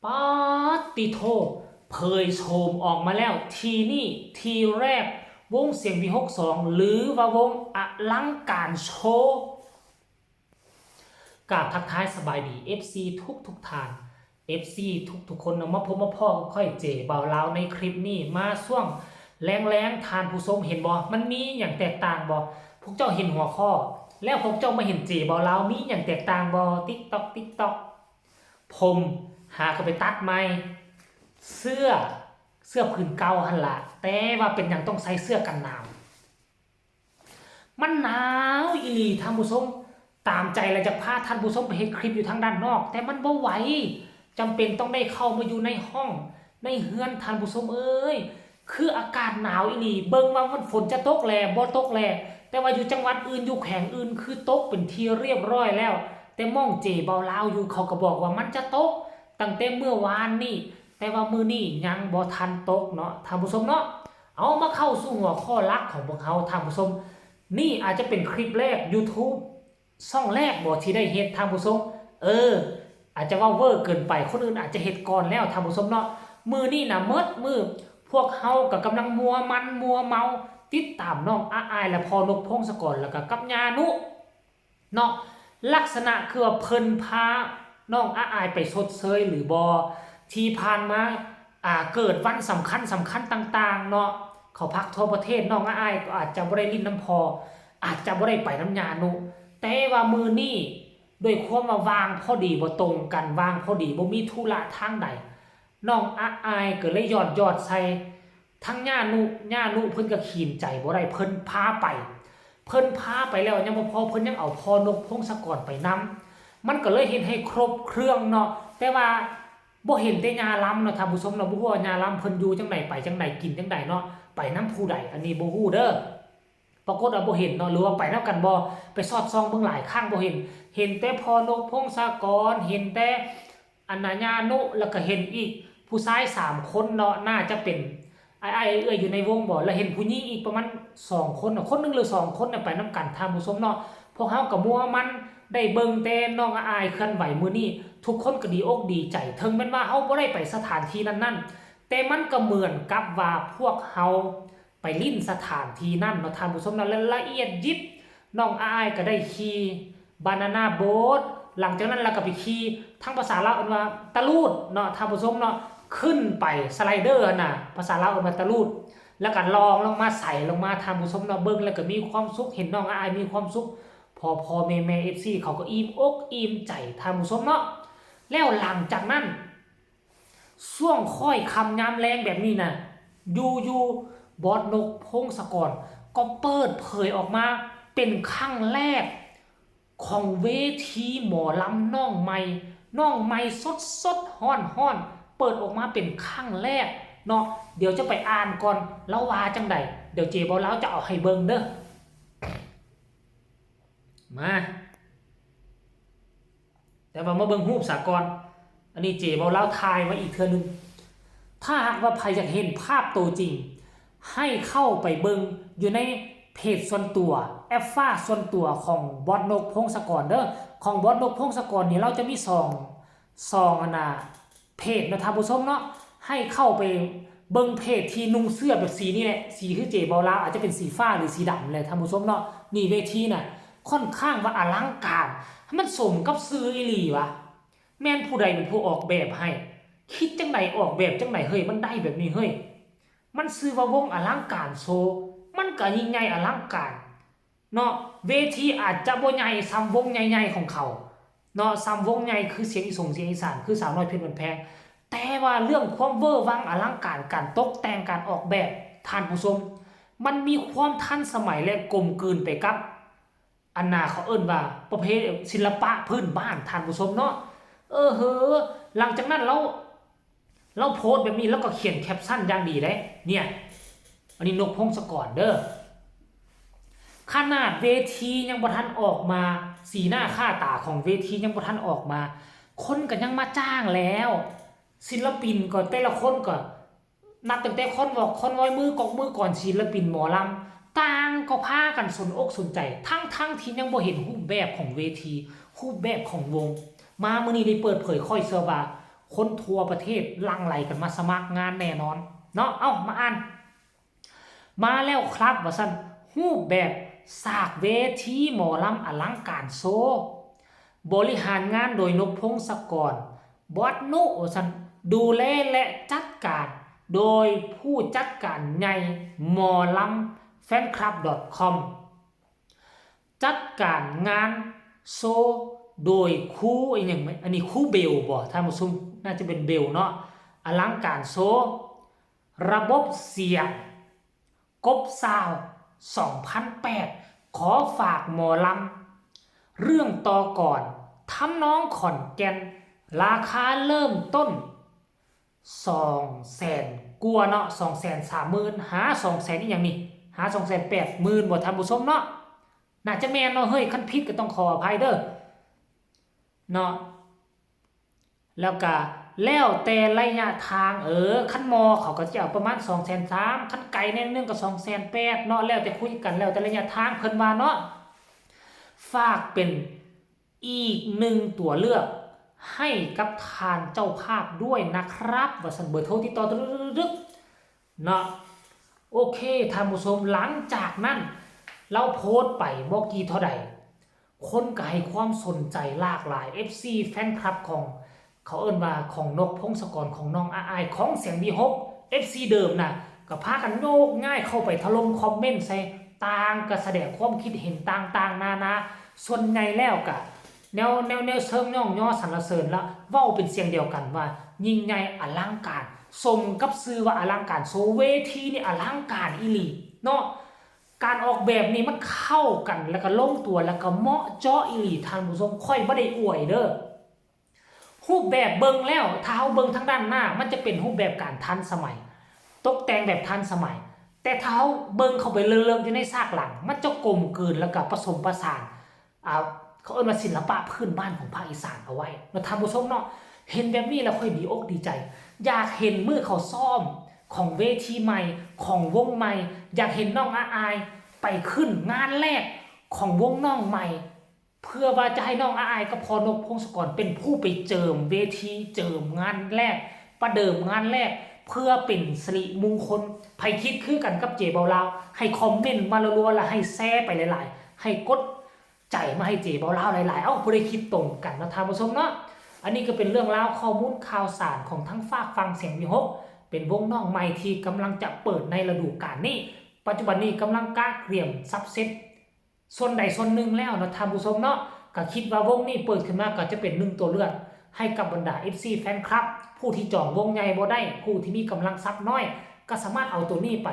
ป๊าติโทเผยโฉมออกมาแล้วทีนี่ทีแรกวงเสียงวี62หรือว่าวงอลังการโชว์กราบทักทายสบายดี FC ทุกทาน FC ทุกคนมาพบมาพ่อค่อยเจเบาเล่าในคลิปนี้มาช่วงแรงทานผู้ชมเห็นบ่มันมีอย่างแตกต่างบ่พวกเจ้าเห็นหัวข้อแล้วพวกเจ้ามาเห็นเจเบาเล่ามีอย่างแตกต่างบ่ติ๊กตอกผมหาก็ไปตัดไหมเสื้อผืนเก่าหันละแต่ว่าเป็นอย่างต้องใส่เสื้อกันหนาวมันหนาวอีหลีท่านผู้ชมตามใจเราจะพาท่านผู้ชมไปเห็นคลิปอยู่ทางด้านนอกแต่มันบ่ไหวจำเป็นต้องได้เข้ามาอยู่ในห้องในเฮือนท่านผู้ชมเอ้ยคืออากาศหนาวอีหลีเบิ่งว่ามันฝนจะตกแลบ่ตกแลแต่ว่าอยู่จังหวัดอื่นอยู่แขวงอื่นคือตกเป็นที่เรียบร้อยแล้วแต่มองเจเบาลาวอยู่เขาก็บอกว่ามันจะตกตั้งแต่เมื่อวานนี่แต่ว่ามื้อนี้ยังบ่ทันตกเนาะท่านผู้ชมเนาะเอามาเข้าสู่หัวข้อหลักของพวกเราท่านผู้ชมนี่อาจจะเป็นคลิปแรก YouTube ช่องแรกบ่ที่ได้เฮ็ดท่านผู้ชมอาจจะว่าเวอร์เกินไปคนอื่นอาจจะเฮ็ดก่อนแล้วท่านผู้ชมเนาะมื้อนี้น่ะมื้อพวกเฮาก็กำลังมัวเมาติดตามน้องอาอายและพอนกพงศกรแล้วก็กับญานุเนาะลักษณะคือว่าเพิ่นพาน้องอาอายไปชดเชยหรือบ่ที่ผ่านมาเกิดวันสำคัญต่างๆเนาะเขาพักทั่วประเทศน้องอาอายก็อาจจะบ่ได้ลิ้นน้ำพออาจจะบ่ได้ไปน้ำญานุแต่ว่ามื้อนี้ด้วยความว่าวางพอดีบ่ตรงกันวางพอดีบ่มีธุระทางใดน้องอาอายก็เลยยอดใส่ทั้งญานุเพิ่นก็ขีนใจบ่ได้เพิ่นพาไปแล้วยังบ่พอเพิ่นยังเอาพอนกพงศกรไปนำมันก็เลยเฮ็ดให้ครบเครื่องเนาะแต่ว่าบ่เห็นแต่ญาล้ำเนาะท่านผู้ชมเนาะบ่ฮู้ว่าญาล้ำเพิ่นอยู่จังไดไปจังไดกินจังไดเนาะไปนำผู้ใดอันนี้บ่ฮู้เด้อปรากฏว่าบ่เห็นเนาะหรือว่าไปนำกันบ่ไปสอดส่องเบิ่งหลายครั้งบ่เห็นแต่พอนกพงศกรเห็นแต่อันน่ะญานุแล้วก็เห็นอีกผู้ชาย3คนเนาะน่าจะเป็นอยู่ในวงบ่แล้วเห็นผู้หญิงอีกประมาณ2คนเนาะคนนึงหรือ2คนน่ะไปนำกันท่านผู้ชมเนาะพวกเฮาก็มัวมันได้เบิ่งแต่น้องอายเคลื่อนไหวมื้อนี้ทุกคนก็ดีอกดีใจถึงแม้ว่าเฮาบ่ได้ไปสถานที่นั้นๆแต่มันก็เหมือนกับว่าพวกเฮาไปลิ้นสถานที่นั้นเนาะท่านผู้ชมเนาะละเอียดยิบน้องอายก็ได้ขี่บานาน่าโบ๊ทหลังจากนั้นเราก็ไปขี่ทั้งภาษาลาวเอิ้นว่าตะลูดเนาะท่านผู้ชมเนาะขึ้นไปสไลเดอร์น่ะภาษาลาวเอิ้นว่าตะลูดแล้วก็ลองลงมาใส่ลงมาท่านผู้ชมเนาะเบิ่งแล้วก็มีความสุขเห็นน้องอายมีความสุขพอแม่ FC เขาก็อิ่มอกอิ่มใจท่านผู้ชมเนาะแล้วหลังจากนั้นช่วงค่อยค่ำยามแลงแบบนี้น่ะอยู่บอสนกพงศกรก็เปิดเผยออกมาเป็นครั้งแรกของเวทีหมอลำน้องใหม่สดฮ้อนเปิดออกมาเป็นครั้งแรกเนาะเดี๋ยวจะไปอ่านก่อนแล้วว่าจังใดเดี๋ยวเจบ่แล้วจะเอาให้เบิ่งเด้อมาแต่ว่ามาเบิ่งรูปสากลอันนี้เจบ่แล้วทายไว้อีกเทื่อนึงถ้าหากว่าใครอยากเห็นภาพตัวจริงให้เข้าไปเบิ่งอยู่ในเพจส่วนตัวแอฟฟ้าส่วนตัวของบอสนกพงศกรเด้อของบอสนกพงศกรนี่เราจะมีซองเพจนะท่านผู้ชมเนาะให้เข้าไปเบิ่งเพจที่นุ่งเสื้อแบบสีนี่แหละสีคือเจบอลาอาจจะเป็นสีฟ้าหรือสีดำเลยท่านผู้ชมเนาะนี่เวทีน่ะค่อนข้างว่าอลังการมันสมกับซื้ออีหลีวะแม่นผู้ใดเป็นผู้ออกแบบให้คิดจังไหนออกแบบจังไหนเฮ้ยมันได้แบบนี้เฮ้ยมันซื้อว่าวงอลังการโชว์มันก็ยิ่งใหญ่อลังการเนาะเวทีอาจจะบ่ใหญ่ซ้ำวงใหญ่ๆของเขาเนาะซ้ำวงใหญ่คือเสียงอีสงเสียงอีสานคือสาวน้อยเพชรบ้านแพงแต่ว่าเรื่องความเวอร์วังอลังการการตกแต่งการออกแบบท่านผู้ชมมันมีความทันสมัยและกลมกลืนไปกับอันน่ะเขาเอิ้นว่าประเภทศิลปะพื้นบ้านท่านผู้ชมเนาะหลังจากนั้นเราโพสต์แบบนี้แล้วก็เขียนแคปชั่นอย่างดีได้เนี่ยอันนี้นกพงศกรเด้อขนาดเวทียังบ่ทันออกมาสีหน้าค่าตาของเวทียังบ่ทันออกมาคนก็ยังมาจ้างแล้วศิลปินก็แต่ละคนก็นับตั้งแต่คนบอกคนร้อยมือกอกมือก่อนศิลปินหมอลำต่างก็พากันสนอกสนใจทั้งที่ยังบ่เห็นรูปแบบของเวทีรูปแบบของวงมามื้อนี้ได้เปิดเผยค่อยเชื่อว่า คนทั่วประเทศหลั่งไหลกันมาสมัครงานแน่นอนเนาะเอ้ามาอ่านมาแล้วครับว่าซั่นรูปแบบสากเวทีหมอลำอลังการโซบริหารงานโดยนพพงศกรบอสนุว่าซั่นดูแลและจัดการโดยผู้จัดการใหญ่หมอลำแฟนคลับ .com จัดการงานโซโดยครูอย่างไหมอันนี้ครูเบลบ่ท่านผู้ชมน่าจะเป็นเบลเนาะอลังการโซระบบเสียงกบซาว2008ขอฝากหมอลำเรื่องต่อก่อนทำน้องขอนแก่นราคาเริ่มต้น200,000กว่าเนาะ230,000หา200,000อีกอย่างนี้หา280,000บ่ท่านผู้ชมเนาะน่าจะแม่นเนาะเฮ้ยคันผิดก็ต้องขออภัยเด้อเนาะแล้วก็แล้วแต่ระยะทางคันมอเขาก็จะเอาประมาณ230,000คันไกลแน่นึงก็280,000เนาะแล้วแต่คุยกันแล้วแต่ระยะทางเพิ่นว่าเนาะฝากเป็นอีก1ตัวเลือกให้กับทานเจ้าภาพด้วยนะครับว่าซั่นเบอร์โทรติดต่อตึกๆเนาะโอเคท่านผู้ชมหลังจากนั้นเราโพสต์ไปบ่กี่เท่าใดคนก็ให้ความสนใจหลากหลาย FC แฟนคลับของเขาเอิ้นว่าของนกพงศกรของน้องอายของเสียงวีฮก FC เดิมน่ะก็พากันโยกง่ายเข้าไปถล่มคอมเมนต์ใส่ต่างก็แสดงความคิดเห็นต่างๆนานาส่วนใหญ่แล้วก็แนวเชิงย่องย่อสรรเสริญละเว้าเป็นเสียงเดียวกันว่ายิ่งใหญ่อลังการสมกับชื่อว่าอลังการโซเวทีนี่อลังการอีหลีเนาะการออกแบบนี้มันเข้ากันแล้วก็ลงตัวแล้วก็เหมาะเจาะอีหลีท่านผู้ชมค่อยบ่ได้อวยเด้อรูปแบบเบิ่งแล้วถ้าเฮาเบิ่งทางด้านหน้ามันจะเป็นรูปแบบการทันสมัยตกแต่งแบบทันสมัยแต่ถ้าเฮาเบิ่งเข้าไปเรื่องอยู่ในซากหลังมันจะกลมกลืนแล้วก็ผสมผสานเขาเอิ้นว่าศิลปะพื้นบ้านของภาคอีสานเอาไว้แล้วท่านผู้ชมเนาะเห็นแบบนี้แล้วค่อยดีอกดีใจอยากเห็นมือเขาซ้อมของเวทีใหม่ของวงใหม่อยากเห็นน้องอายไปขึ้นงานแรกของวงน้องใหม่เพื่อว่าจะให้น้องอายกับพอนกพงศกรเป็นผู้ไปเจิมเวทีเจิมงานแรกประเดิมงานแรกเพื่อเป็นสิริมงคลไผคิดคือกันกับเจเบาลาวให้คอมเมนต์มารัวๆแล้วให้แชร์ไปหลายๆให้กดใจมาให้เจเบาลาวหลายๆบ่ได้คิดตรงกันนะท่านผู้ชมเนาะอันนี้ก็เป็นเรื่องราวข้อมูลข่าวสารของทั้งฝากฟังเสียงวิหกเป็นวงน้องใหม่ที่กำลังจะเปิดในฤดูกาลนี้ปัจจุบันนี้กำลังก้าเตรียมซับเซตส่วนใดส่วนหนึ่งแล้วนะท่านผู้ชมเนาะก็คิดว่าวงนี้เปิดขึ้นมาก็จะเป็น1ตัวเลือกให้กับบรรดา FC แฟนคลับผู้ที่จองวงใหญ่บ่ได้ผู้ที่มีกำลังทรัพย์น้อยก็สามารถเอาตัวนี้ไป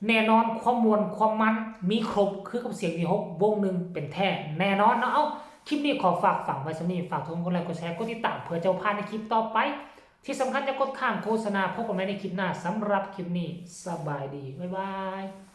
แน่นอนความมวลความมันมีครบคือกับเสียงวีฮกวงหนึ่งเป็นแท้แน่นอนเนาะคลิปนี้ขอฝากฝังไว้สำนี้ฝากทุกคนกดไลค์กดแชร์กดติดตามเพื่อจะพลาดในคลิปต่อไปที่สำคัญจะกดข้ามโฆษณาพบกันใหม่ในคลิปหน้าสำหรับคลิปนี้สบายดีบ๊ายบาย